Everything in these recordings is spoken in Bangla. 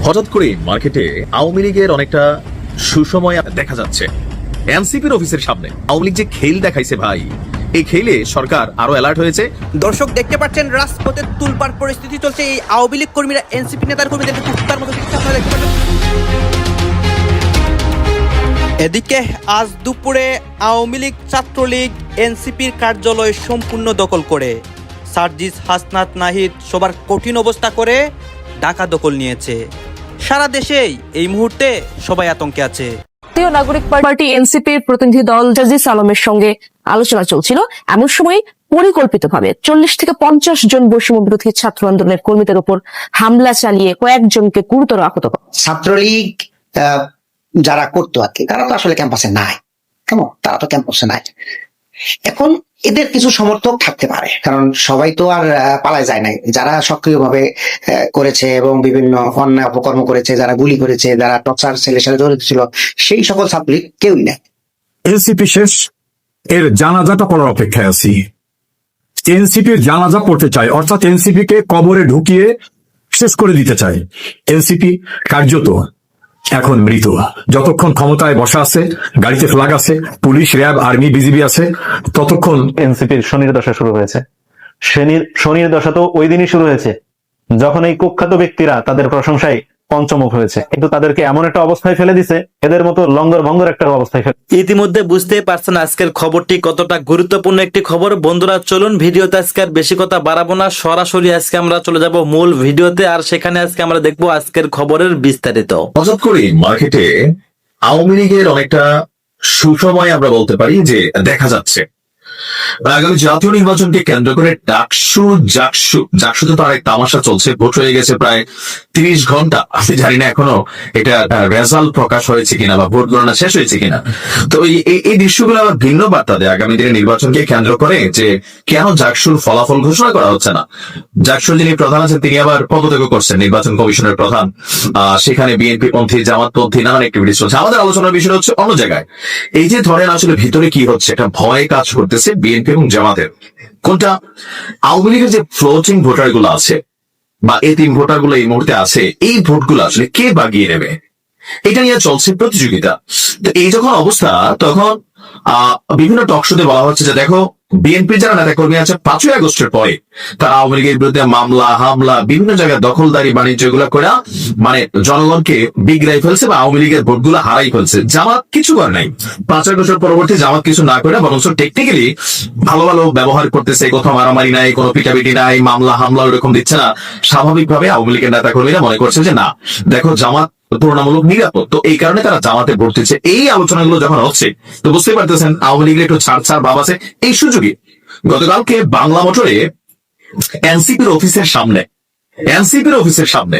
হঠাৎ করে মার্কেটে আওয়ামী লীগের অনেকটা সুসময় দেখা যাচ্ছে। এনসিপির অফিসের সামনে আওয়ামী লীগ যে খেল দেখাইছে ভাই, এই খেলে সরকার আরো অ্যালার্ট হয়েছে। দর্শক দেখতে পাচ্ছেন রাজপথে তুলপার পরিস্থিতি চলছে। এই আওয়ামী লীগ কর্মীরা এনসিপি নেতার কর্মীদেরকে কুত্তার মতো দেখতে পাচ্ছেন। এদিকে আজ দুপুরে আওয়ামী লীগ ছাত্রলীগ এনসিপির কার্যালয় সম্পূর্ণ দখল করে সার্জিস হাসনাত নাহিদ সবার কঠিন অবস্থা করে ঢাকা দখল নিয়েছে। সারা দেশেই এই মুহূর্তে সবাই আতঙ্কে আছে। জাতীয় নাগরিক পার্টি এনসিপির প্রতিনিধি দল সার্জিস আলমের সঙ্গে আলোচনা চলছিল। এমন সময় পরিকল্পিতভাবে 40 থেকে 50 জন বৈষম্য বিরোধী ছাত্র আন্দোলনের কর্মীদের উপর হামলা চালিয়ে কয়েকজনকে গুরুতর আহত করে। ছাত্রলীগ যারা করতো আর কি, তারা তো আসলে ক্যাম্পাসে নাই। কেমন, তারা তো ক্যাম্পাসে নাই। এখন এদের কিছু সমর্থক থাকতে পারে, কারণ সবাই তো আর পালায় যায় নাই। যারা সক্রিয়ভাবে করেছে এবং বিভিন্ন অন্যায় অপকর্ম করেছে, যারা গুলি করেছে, যারা টর্চার সেলের সাথে জড়িত ছিল, সেই সকল ছাত্রলীগ কেউই নাই। এনসিপি শেষ, এর জানাজাটা পড়ার অপেক্ষায় আছি। এনসিপির জানাজা পড়তে চাই, অর্থাৎ এনসিপি কে কবরে ঢুকিয়ে শেষ করে দিতে চাই। এনসিপি কার্যত এখন মৃত। যতক্ষণ ক্ষমতায় বসা আছে, গাড়িতে ফ্ল্যাগ আছে, পুলিশ, র্যাব, আর্মি, বিজিবি আছে, ততক্ষণ এনসিপির শনির দশা শুরু হয়েছে। শনির দশা তো ওই দিনই শুরু হয়েছে যখন এই কুখ্যাত ব্যক্তিরা তাদের প্রশংসায় পঞ্চমুখ হয়েছে, কিন্তু তাদেরকে এমন একটা অবস্থায় ফেলে দিছে, এদের মতো লঙ্গর ভঙ্গর একটা অবস্থায় ফেলে। ইতিমধ্যে বুঝতেই পারছেন আজকের খবরটি কতটা গুরুত্বপূর্ণ একটি খবর। বন্ধুরা চলুন ভিডিওতে আজকে আর বেশি কথা বাড়াবো না, সরাসরি আজকে আমরা চলে যাব মূল ভিডিওতে। আর সেখানে আজকে আমরা দেখবো আজকের খবরের বিস্তারিত। হঠাৎ করে মার্কেটে আওয়ামী লীগের অনেকটা সুসময় আমরা বলতে পারি যে দেখা যাচ্ছে। আগামী জাতীয় নির্বাচনকে কেন্দ্র করে জাকসুতে তো আরেক তামাশা চলছে। ভোট হয়ে গেছে প্রায় 30 ঘন্টা। আমি জানি না এখনো এটা রেজাল্ট প্রকাশ হয়েছে কিনা বা ভোট গণনা শেষ হয়েছে কিনা। তো এই দৃশ্যগুলো আবার ভিন্ন বার্তা দেয় আগামী দিনের নির্বাচনকে কেন্দ্র করে, যে কেন জাকসুর ফলাফল ঘোষণা করা হচ্ছে না। জাকসুর যিনি প্রধান আছেন তিনি আবার পদত্যাগ করছেন, নির্বাচন কমিশনের প্রধান। সেখানে বিএনপি পন্থী, জামাত পন্থী নানান অ্যাক্টিভিটিস চলছে। আমাদের আলোচনার বিষয় হচ্ছে অন্য জায়গায়। এই যে ধরেন আসলে ভিতরে কি হচ্ছে, এটা ভয় কাজ করতেছে বিএনপি এবং জামাতের। কোনটা, আওয়ামী লীগের যে ফ্লোটিং ভোটার গুলো আছে বা এতিম ভোটার গুলো এই মুহূর্তে আছে, এই ভোটগুলো আসলে কে বাগিয়ে নেবে, এটা নিয়ে চলছে প্রতিযোগিতা। তো এই যখন অবস্থা, তখন বিভিন্ন টক শোতে বলা হচ্ছে যে দেখো, বিএনপির যারা নেতা কর্মী আছে 5ই আগস্টের পরে তারা আওয়ামী লীগের বিরুদ্ধে মামলা হামলা বিভিন্ন জায়গায় দখলদারি বাণিজ্য এগুলো করে মানে জনগণকে বিগড়াই ফেলছে বা আওয়ামী লীগের ভোটগুলো হারাই ফেলছে। জামাত কিছু করে নাই। 5 আগস্টের পরবর্তী জামাত কিছু না করে বরং টেকনিক্যালি ভালো ভালো ব্যবহার করতেছে। কোথাও মারামারি নাই, কোনো পিটাপিটি নাই, মামলা হামলা ওরকম দিচ্ছে না। স্বাভাবিকভাবে আওয়ামী লীগের নেতা কর্মীরা মনে করছে যে না, দেখো জামাত তুলনামূলক নিরাপদ, তো এই কারণে তারা জামাতে ভোট দিচ্ছে। এই আলোচনাগুলো যখন হচ্ছে, তো বুঝতে পারতেছেন আওয়ামী লীগের একটু ছাড় ভাব আছে। এই সুযোগে গতকালকে বাংলা মোটরে এনসিপির অফিসের সামনে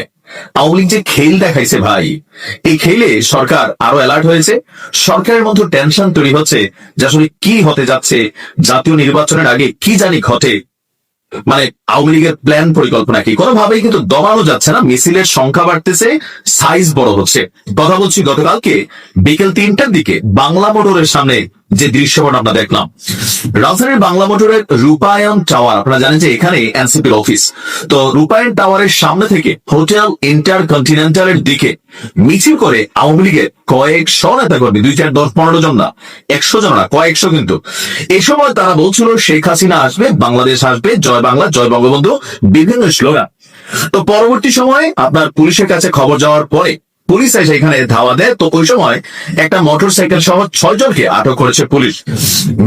আওয়ামী লীগ যে খেল দেখাইছে ভাই, এই খেলে সরকার আরো অ্যালার্ট হয়েছে। সরকারের মধ্যে টেনশন তৈরি হচ্ছে যে আসলে কি হতে যাচ্ছে, জাতীয় নির্বাচনের আগে কি জানি ঘটে। মানে আওয়ামী লীগের প্ল্যান পরিকল্পনা কি কোনোভাবেই কিন্তু দমানো যাচ্ছে না। মিছিলের সংখ্যা বাড়তেছে, সাইজ বড় হচ্ছে। কথা বলছি গতকালকে বিকেল 3টার দিকে বাংলা মোটরের সামনে যে দৃশ্যপট আমরা দেখলাম, রাজধানীর বাংলা মোটরের রূপায়ণ টাওয়ার, আপনারা জানেন যে এখানে এনসিপির অফিস। তো রূপায়ণ টাওয়ারের সামনে থেকে হোটেল ইন্টারকন্টিনেন্টালের দিকে মিছিল করে আওয়ামী লীগের কয়েকশো নেতা কর্মী, 2, 4, 10, 15 জন না, 100 জন না, কয়েকশো। কিন্তু এই সময় তারা বলছিল শেখ হাসিনা আসবে, বাংলাদেশ আসবে, জয় বাংলা, জয় বঙ্গবন্ধু, বিভিন্ন স্লোগান। তো পরবর্তী সময়ে আপনার পুলিশের কাছে খবর যাওয়ার পরে পুলিশ এসে এখানে ধাওয়া দেয়। তো ওই সময় একটা মোটর সাইকেল সহ 6 জনকে আটক করেছে পুলিশ।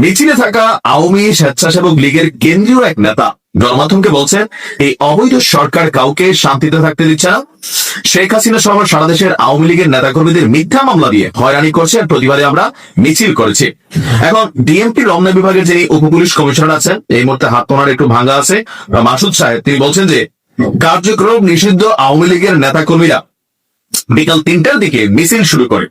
মিছিলে থাকা আওয়ামী স্বেচ্ছাসেবক লীগের কেন্দ্রীয় এক নেতা গণমাধ্যমকে বলছেন, এই অবৈধ সরকার কাউকে শান্তিতে থাকতে দিচ্ছে না। শেখ হাসিনা সহ সারা দেশের আওয়ামী লীগের নেতাকর্মীদের মিথ্যা মামলা দিয়ে হয়রানি করছে, আর প্রতিবাদে আমরা মিছিল করেছি। এখন ডিএমপি রমনা বিভাগের যিনি উপপুলিশ কমিশনার আছেন, এই মুহূর্তে হাত তোনার একটু ভাঙ্গা আছে, মাসুদ সাহেব, তিনি বলছেন যে কার্যক্রম নিষিদ্ধ আওয়ামী লীগের নেতাকর্মীরা বিকাল 3টার দিকে মিছিল শুরু করে।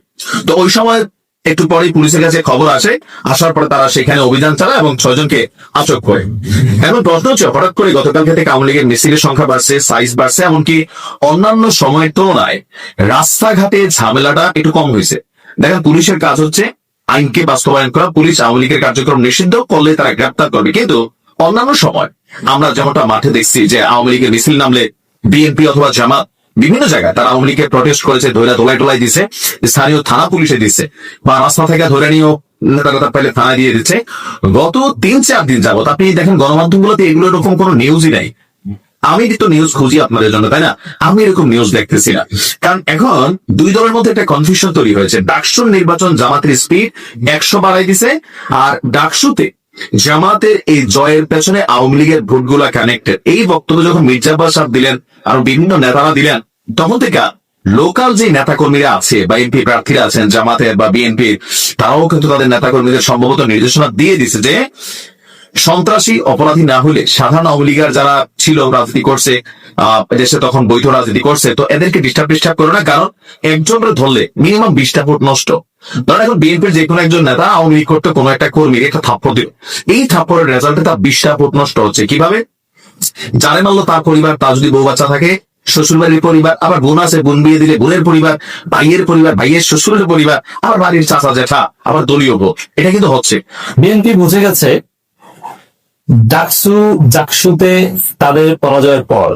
তো ওই সময় একটু পরেই পুলিশের কাছে খবর আসে, আসার পরে তারা সেখানে অভিযান চালায় এবং 6 জনকে আটক করে। এখন প্রশ্ন হচ্ছে, হঠাৎ করে গতকালকে থেকে আওয়ামী লীগের মিছিলের সংখ্যা বাড়ছে, সাইজ বাড়ছে, এমনকি অন্যান্য সময়ের তুলনায় রাস্তাঘাটে ঝামেলাটা একটু কম হয়েছে। দেখেন, পুলিশের কাজ হচ্ছে আইনকে বাস্তবায়ন করা। পুলিশ আওয়ামী লীগের কার্যক্রম নিষিদ্ধ করলে তারা গ্রেপ্তার করবে, কিন্তু অন্যান্য সময় আমরা যেমনটা মাঠে দেখছি যে আওয়ামী লীগের মিছিল নামলে বিএনপি অথবা জামাত বিভিন্ন জায়গায় তারা আওয়ামী লীগকে প্রটেস্ট করেছে, ধৈরা দোলাই টোলাই দিছে, স্থানীয় থানা পুলিশে দিচ্ছে, বা রাস্তা থেকে ধরে নিয়েও নেতা পাইলে থানায় দিয়ে দিচ্ছে। গত 3-4 দিন যাবত আপনি দেখেন গণমাধ্যমগুলোতে এগুলো এরকম কোনো নিউজই নাই। আমি তো নিউজ খুঁজি আপনাদের জন্য, তাই না? আমি এরকম নিউজ দেখতেছি না, কারণ এখন দুই দলের মধ্যে একটা কনফিউশন তৈরি হয়েছে। ডাকসুর নির্বাচন জামাতের স্পিড 100 বাড়াই দিছে, আর ডাকসুতে জামাতের এই জয়ের পেছনে আওয়ামী লীগের ভোটগুলা কানেক্টেড। এই বক্তব্য যখন মির্জা আব্বাস সাহেব দিলেন, আর বিভিন্ন নেতারা দিলেন, তখন থেকে লোকাল যে নেতাকর্মীরা আছে বা এমপি প্রার্থীরা আছেন জামাতের বা বিএনপির, তারাও কিন্তু তাদের নেতাকর্মীদের সম্ভবত নির্দেশনা দিয়ে দিছে যে সন্ত্রাসী অপরাধী না হলে সাধারণ আওয়ামী লীগের যারা ছিল রাজনীতি করছে, দেশে তখন বৈধ রাজনীতি করছে, তো এদেরকে ডিস্টার্ব করো না, কারণ একজনকে ধরলে মিনিমাম 20টা ভোট নষ্ট। ধরেন এখন বিএনপির যে কোনো একজন নেতা আওয়ামী লীগ করতে কোনো একটা কর্মীকে একটা থাপ্পড় দিল, এই থাপ্পড়ের রেজাল্টে তার 20টা ভোট নষ্ট হচ্ছে। কিভাবে? যারে মারলো তার পরিবার, তার যদি বউ বাচ্চা থাকে শ্বশুর বাড়ির পরিবার, আবার বোন আছে বোন বিয়ে দিলে বোনের পরিবার, ভাইয়ের পরিবার ভাইয়ের শ্বশুরের পরিবার, আবার বাড়ির চাচা জেঠা, আবার দলীয় ভোট, এটা কিন্তু হচ্ছে। বিএনপি বুঝে গেছে জাকসুতে তাদের পরাজয়ের পর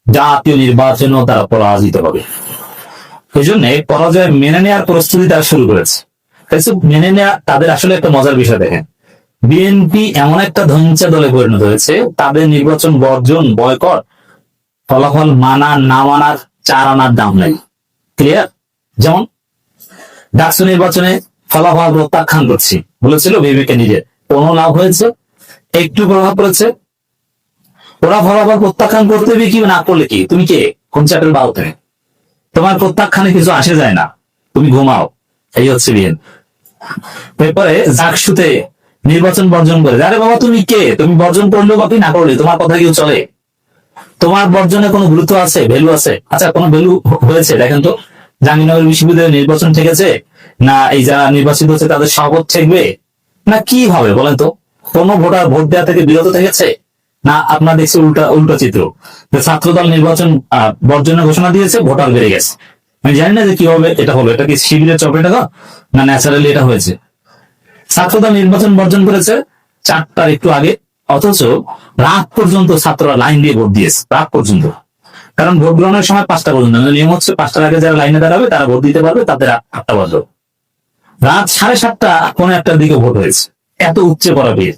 জাতীয় নির্বাচনেও তারা পরাজিত হবে। এই জন্য পরাজয় মেনে নেওয়ার প্রস্তুতি তারা শুরু করেছে। মেনে নেওয়া তাদের আসলে একটা মজার বিষয়। দেখেন, বিএনপি এমন একটা ধ্বংসা দলে পরিণত হয়েছে, তাদের নির্বাচন বর্জন, বয়কট, ফলাফল মানা না মানার 4 আনার দাম নাই। ক্লিয়ার? যেমন ডাকসু নির্বাচনে ফলাফল প্রত্যাখ্যান করছি বলেছিল বিবেকে নিজে, কোনো লাভ হয়েছে? একটু প্রভাব পড়েছে। ওরা ফলাফল প্রত্যাখ্যান করতে হবে কি না করলে কি, তুমি কে? কোন চ্যাটের বাউতে? তোমার প্রত্যাখ্যানে কিছু আসে যায় না, তুমি ঘুমাও। এই হচ্ছে বিএনপি। এরপরে জাকসুতে নির্বাচন বর্জন করে, আরে বাবা তুমি কে? তুমি বর্জন করলেও বা কি না করলে তোমার কথা কেউ চলে? তোমার বর্জনে কোনো গুরুত্ব আছে, ভ্যালু আছে? আচ্ছা, কোনো ভ্যালু হয়েছে দেখেন তো? জাহাঙ্গীরনগর বিশ্ববিদ্যালয়ে নির্বাচন ঠেকেছে না? এই যারা নির্বাচিত হচ্ছে তাদের শপথ ঠেকবে না? কি হবে বলেন তো? কোন ভোটার ভোট দেওয়া থেকে বিরত থেকেছে না? আপনার দেখছি উল্টা চিত্র, যে ছাত্রদল নির্বাচন বর্জনের ঘোষণা দিয়েছে, ভোটার বেড়ে গেছে। আমি জানি না যে কি হবে, এটা হলো, এটা কি শিবিরের চপে টাকা না ন্যাচারালি এটা হয়েছে? ছাত্রদল নির্বাচন বর্জন করেছে 4টার একটু আগে, অথচ রাত পর্যন্ত ছাত্ররা লাইন দিয়ে ভোট দিয়েছে, রাত পর্যন্ত। কারণ ভোট গ্রহণের সময় 5টা পর্যন্ত, নিয়ম হচ্ছে 5টার আগে যারা লাইনে দাঁড়াবে তারা ভোট দিতে পারবে, তাদের 8টা বাজলো। রাত 7:30টা কোনো একটার দিকে ভোট হয়েছে। এত উচ্চে পড়া ভিড়,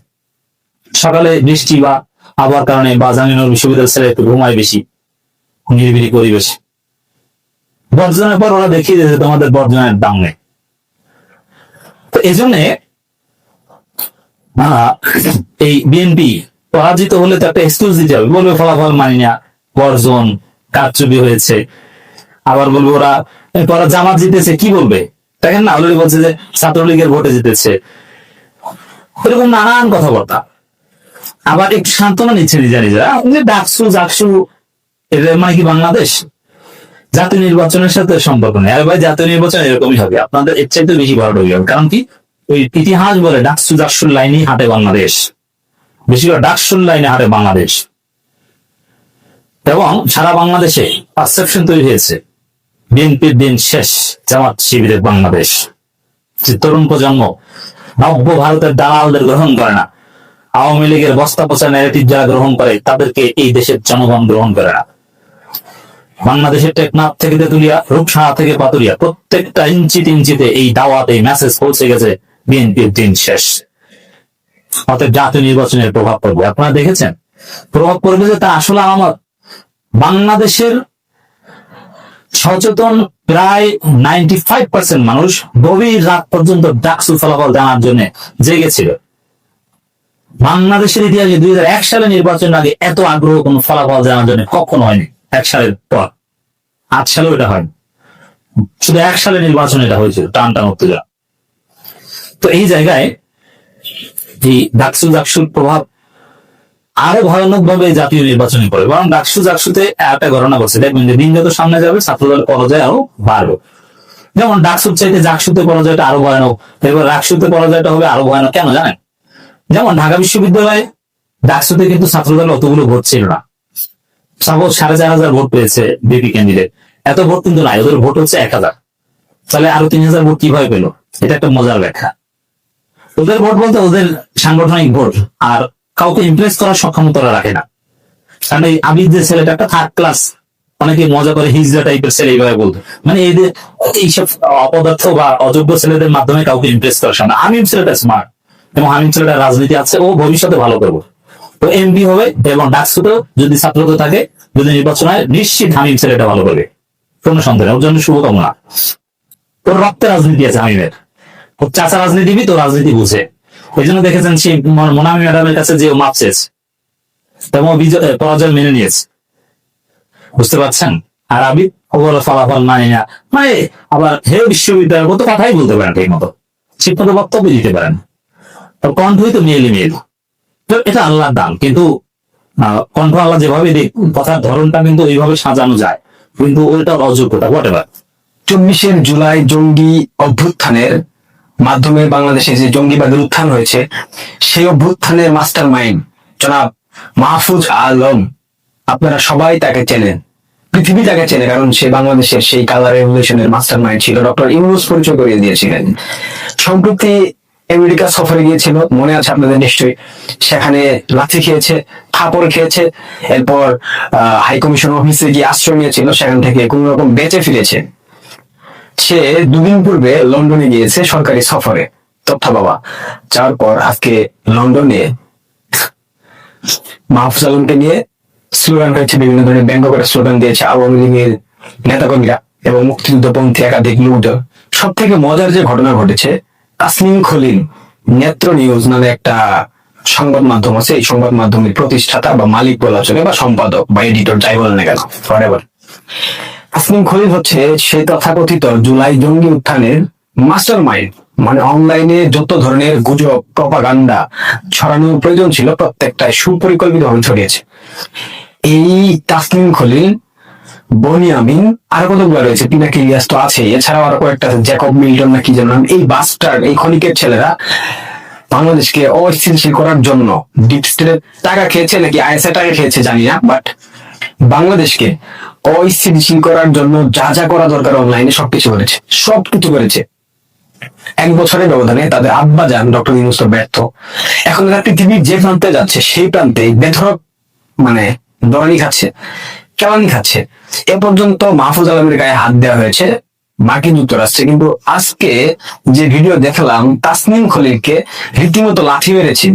সকালে বৃষ্টি বা আবহাওয়ার কারণে বা জাহাঙ্গীরনগর বিশ্ববিদ্যালয় ছেলে একটু ঘুমায় বেশি, নিরিবিলি পরিবেশ। বর্জনের পর ওরা দেখিয়ে দিয়েছে তোমাদের বর্জনের দাম নেই। তো এই জন্যে এই বিএনপি পরাজিত হলে তো একটা এক্সকিউজ দিতে হবে, বলবে ফলাফল মানি না, বর্জন, কারচুপি হয়েছে। আবার বলবে ওরা জামাত জিতেছে, কি বলবে? দেখেন না, অলরেডি বলছে যে ছাত্রলীগের ভোটে জিতেছে, এরকম নানান কথাবার্তা। আবার একটু সান্ত্বনা নিচ্ছে নিজেরা, ডাকসু জাকসু এটা মানে কি বাংলাদেশ? জাতীয় নির্বাচনের সাথে সম্পর্ক নেই। আরে ভাই, জাতীয় নির্বাচন এরকমই হবে, আপনাদের এর চাইতে বেশি বড় হবে। কারণ কি, ওই ইতিহাস বলে ডাকসু জাকসুর লাইনেই হাঁটে বাংলাদেশ, বেশিরভাগ ডাকসুর লাইনে হাঁটে বাংলাদেশ। এবং সারা বাংলাদেশে পারসেপশন তৈরি হয়েছে বিএনপির দিন শেষ, জামাত শিবিরের বাংলাদেশ। যে তরুণ প্রজন্ম নব্য ভারতের দালালদের গ্রহণ করে না, আওয়ামী লীগের বস্তা পচা ন্যারেটিভ যারা গ্রহণ করে তাদেরকে এই দেশের জনগণ গ্রহণ করে না। বাংলাদেশের টেকনাফ থেকে তেতুলিয়া, রূপসারা থেকে পাতুরিয়া, প্রত্যেকটা ইঞ্চিতে এই দাওয়াত, এই মেসেজ পৌঁছে গেছে বিএনপির দিন শেষ। অর্থাৎ জাতীয় নির্বাচনের প্রভাব পড়বে। আপনারা দেখেছেন প্রভাব পড়বে, যে তা আসলে আমার বাংলাদেশের সচেতন প্রায় 95% মানুষ গভীর রাত পর্যন্ত ডাকসু ফলাফল জানার জন্য জেগেছিল। বাংলাদেশের ইতিহাসে 2001 সালে নির্বাচনের আগে এত আগ্রহ কোন ফলাফল জানার জন্য কখনো হয়নি। 1 সালের পর 8 সালেও এটা হয়নি, শুধু 1 সালে নির্বাচন এটা হয়েছিল, টান উত্তেজনা। তো এই জায়গায় এই ডাকসু জাকসুর প্রভাব আরো ভয়ানক ভাবে জাতীয় নির্বাচনে পড়ে। বরং ডাকসু জাকসুতে একটা ঘটনা ঘটছে, দেখবেন যে দিন যত সামনে যাবে ছাত্রদলের পরাজয় আরো বাড়বে। যেমন ডাকসুর চাইতে জাকসুতে পরাজয়টা আরো ভয়ানক, এবার রাকসুতে পরাজয়টা হবে আরো ভয়ানক। কেন জানেন? যেমন ঢাকা বিশ্ববিদ্যালয়ে ডাকসুতে কিন্তু ছাত্রদল অতগুলো ভোট ছিল না, সাপোজ 4,500 ভোট পেয়েছে বিপি ক্যান্ডিডেট, এত ভোট কিন্তু নাই, ওদের ভোট হচ্ছে 1,000। তাহলে আরো 3,000 ভোট কিভাবে পেল? এটা একটা মজার ব্যাখ্যা। ওদের ভোট বলতে ওদের সাংগঠনিক ভোট, আর কাউকে ইমপ্রেস করার সক্ষমতা রাখে না। কারণ এই আবিদ যে ছেলেটা একটা 3rd ক্লাস অনেকে মজা করে হিজড়া টাইপের ছেলে এইভাবে বলতো, মানে এদের এইসব অপদার্থ বা অযোগ্য ছেলেদের মাধ্যমে কাউকে ইমপ্রেস করা সম্ভব না। হামিম ছেলেটা স্মার্ট এবং হামিম ছেলেটা রাজনীতি আছে, ও ভবিষ্যতে ভালো করবো, তো এমপি হবে এবং ডাকসুতেও যদি ছাত্রত্ব থাকে, যদি নির্বাচন হয়, নিশ্চিত হামিম ছেলেটা ভালো করবে, কোনো সন্দেহ নেই। ওর জন্য শুভকামনা। ওর রক্তে রাজনীতি আছে হামিমের, ওর চাচা রাজনীতিবিদ, তো রাজনীতি বুঝে। ওই জন্য দেখেছেন সেই মোনামি ম্যাডামের কাছে যে ও মাপ চেয়েছে এবং পরাজয় মেনে নিয়েছে, বুঝতে পারছেন। আর আমি ওগুলো ফলাফল মানি না, মানে আবার হে বিশ্ববিদ্যালয়ের মতো কথাই বলতে পারেন, ঠিক মতো ঠিক মতো বক্তব্য দিতে পারেন, কণ্ঠই তো মেয়েলি মেয়েলি। তো এটা আল্লাহর দান, কিন্তু কণ্ঠ আল্লাহ যেভাবে দিক, কথার ধরনটা কিন্তু ওইভাবে সাজানো যায়, কিন্তু ওইটা অযোগ্যতা হোয়াটএভার। 24 জুলাই জঙ্গি অভ্যুত্থানের মাধ্যমে বাংলাদেশে যে জঙ্গিবাদের উত্থান হয়েছে, সেই অভ্যুত্থানের মাস্টার মাইন্ড জনাব মাহফুজ আলম, আপনারা সবাই তাকে চেনেন, পৃথিবী তাকে চেনে, কারণ সে বাংলাদেশের সেই কালার রেভলিউশনের মাস্টার মাইন্ড ছিল। ডক্টর ইউনূস পরিচয় করিয়ে দিয়েছিলেন। সম্প্রতি আমেরিকা সফরে গিয়েছিল, মনে আছে আপনাদের নিশ্চয়ই। সেখানে লাথি খেয়েছে, থাপড় খেয়েছে, এরপর হাই কমিশন অফিসে গিয়ে আশ্রয় নিয়েছিল, সেখান থেকে কোন রকম বেঁচে ফিরেছে। সে দুদিন পূর্বে লন্ডনে গিয়েছে সরকারি সফরে, তথ্য বাবা। যাওয়ার পর আজকে লন্ডনে মাহফুজ আলমকে নিয়ে স্লোগান হয়েছে, বিভিন্ন ধরনের ব্যঙ্গ করে স্লোগান দিয়েছে আওয়ামী লীগের নেতাকর্মীরা এবং মুক্তিযুদ্ধপন্থী একাধিক লোকজন। সব থেকে মজার যে ঘটনা ঘটেছে, তাসনিম খলিল নেত্র নিউজ নামে একটা সংবাদ মাধ্যম আছে, এই সংবাদ মাধ্যমের প্রতিষ্ঠাতা বা মালিক বলা চলে, বা সম্পাদক বা এডিটর, যাই বলেন না কেন, ফরএভার। তাসনিম খলিল হচ্ছে সেই তথাকথিত জুলাই জঙ্গি উত্থানের মাস্টার মাইন্ড। মানে অনলাইনে যত ধরনের গুজব প্রপাগান্ডা ছড়ানোর প্রয়োজন ছিল, প্রত্যেকটাই সুপরিকল্পিতভাবে ছড়িয়েছে এই তাসনিম খলিল, বনিয়ামিন, আরো কতগুলো রয়েছে, পিনাকি ইলিয়াস তো আছে, এছাড়াও আরো কয়েকটা আছে, জ্যাকব মিল্টন না কি যেন নাম। এই বাস্টার্ড, এই খনিকের ছেলেরা বাংলাদেশকে অস্থিতিশীল করার জন্য ডিপ স্টেটের টাকা খেয়েছে নাকি আইএসআই টাকা খেয়েছে জানি না, বাট বাংলাদেশকে অস্থিতিশীল করার জন্য যা যা করা দরকার অনলাইনে সবকিছু করেছে, সবকিছু করেছে। 1 বছরের ব্যবধানে তাদের আব্বা যান ডক্টর ইউনূস তো ব্যর্থ। এখন তারা পৃথিবীর যে প্রান্তে যাচ্ছে সেই প্রান্তে বেধড়ক মানে দরানি খাচ্ছে, কেলানি খাচ্ছে। এ পর্যন্ত মাহফুজ আলমের গায়ে হাত দেওয়া হয়েছে মার্কিন যুক্তরাষ্ট্রে, কিন্তু আজকে যে ভিডিও দেখলাম, তাসনিম খলিলকে রীতিমতো লাথি মেরেছে।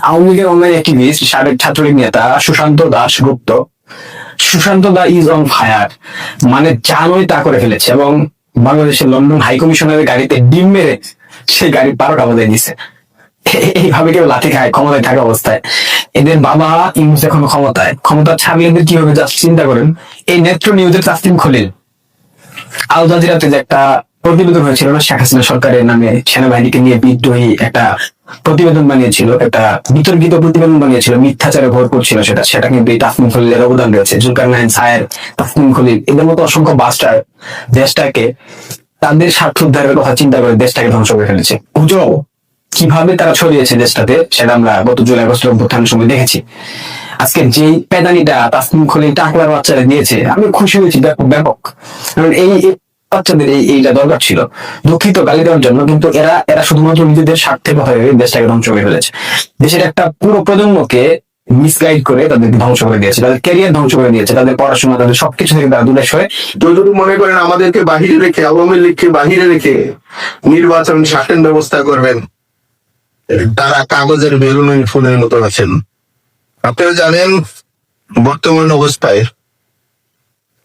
আওয়ামী লীগের অনলাইন অ্যাক্টিভিস্ট, সাবেক ছাত্রলীগ নেতা সুশান্ত দাশগুপ্ত, সুশান্ত দা ইজ অন ফায়ার, মানে জানোই তা করে ফেলেছে এবং বাংলাদেশের লন্ডন হাই কমিশনের গাড়িতে ডিম মেরে সেই গাড়ির 12টা বাজায় দিছে। এইভাবে কেউ লাঠি খায় ক্ষমতায় থাকা অবস্থায়? এদের বাবা ইউনূস এখনো ক্ষমতা ছাড়লে এদের কি হবে জাস্ট চিন্তা করেন। এই নেত্র নিউজের তাসনিম খলিল আল জাজিরাতে যে একটা প্রতিবেদন হয়েছিল না, শেখ হাসিনা সরকারের নামে সেনাবাহিনীকে নিয়ে বিদ্রোহী একটা প্রতিবেদন বানিয়েছিল, একটা বিতর্কিত প্রতিবেদন বানিয়েছিল, মিথ্যাচারে ভর করছিল সেটা কিন্তু এই তাসনিম খলিলের অবদান রয়েছে। জুলকারনাইন সায়ের, তাসনিম খলিল, এদের মতো অসংখ্য বাস্টার দেশটাকে তাদের স্বার্থ উদ্ধারের কথা চিন্তা করে দেশটাকে ধ্বংস করে ফেলেছে। গুজব কিভাবে তারা ছড়িয়েছে দেশটাতে, সেটা আমরা গত জুলাই আগস্টের অভ্যুত্থানের সময় দেখেছি। আজকে যেই পেদানিটা তাসনিম খলিল টাকলার বাচ্চারা দিয়েছে, আমি খুশি হয়েছি ব্যাপক, কারণ এই বাচ্চাদের এইটা দরকার ছিল, দুঃখিত গালি দেওয়ার জন্য, কিন্তু এরা শুধুমাত্র নিজেদের স্বার্থে কথা ভেবে দেশটাকে ধ্বংস করে ফেলেছে। দেশের একটা পুরো প্রজন্মকে মিসগাইড করে তাদেরকে ধ্বংস করে দিয়েছে, তাদের ক্যারিয়ার ধ্বংস করে দিয়েছে, তাদের পড়াশোনা, তাদের সবকিছু থেকে তারা দূরে সরে। যদি মনে করেন আমাদেরকে বাহিরে রেখে, আওয়ামী লীগকে বাহিরে রেখে নির্বাচন শাসন ব্যবস্থা করবেন, তারা কাগজের বেলুনের ফুলের মতো আছেন। আপনারা জানেন বর্তমান অবস্থায়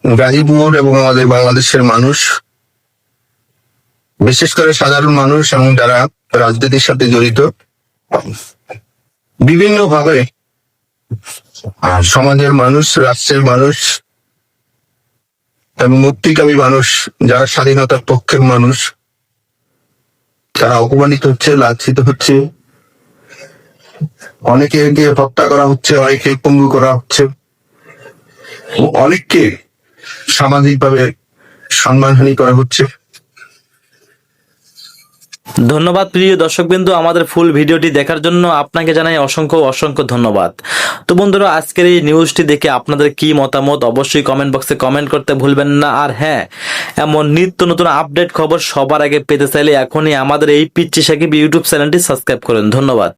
গাজীপুর এবং আমাদের বাংলাদেশের মানুষ, বিশেষ করে সাধারণ মানুষ এবং যারা রাজনীতির সাথে জড়িত, বিভিন্ন ভাবে সমাজের মানুষ, রাষ্ট্রের মানুষ এবং মুক্তিকামী মানুষ, যারা স্বাধীনতার পক্ষের মানুষ, তারা অপমানিত হচ্ছে, লাঞ্ছিত হচ্ছে, অনেকে হত্যা করা হচ্ছে, অনেকে পঙ্গু করা হচ্ছে, অনেককে সামাজিকভাবে সম্মানহানি করা হচ্ছে। ধন্যবাদ প্রিয় দর্শকবৃন্দু, আমাদের ফুল ভিডিওটি দেখার জন্য আপনাকে জানাই অসংখ্য অসংখ্য ধন্যবাদ। তো বন্ধুরা, আজকের এই নিউজটি দেখে আপনাদের কি মতামত অবশ্যই কমেন্ট বক্সে কমেন্ট করতে ভুলবেন না। আর হ্যাঁ, এমন নিত্য নতুন আপডেট খবর সবার আগে পেতে চাইলে এখনই আমাদের এই পিচ্চি সাকিব ইউটিউব চ্যানেলটি সাবস্ক্রাইব করুন। ধন্যবাদ।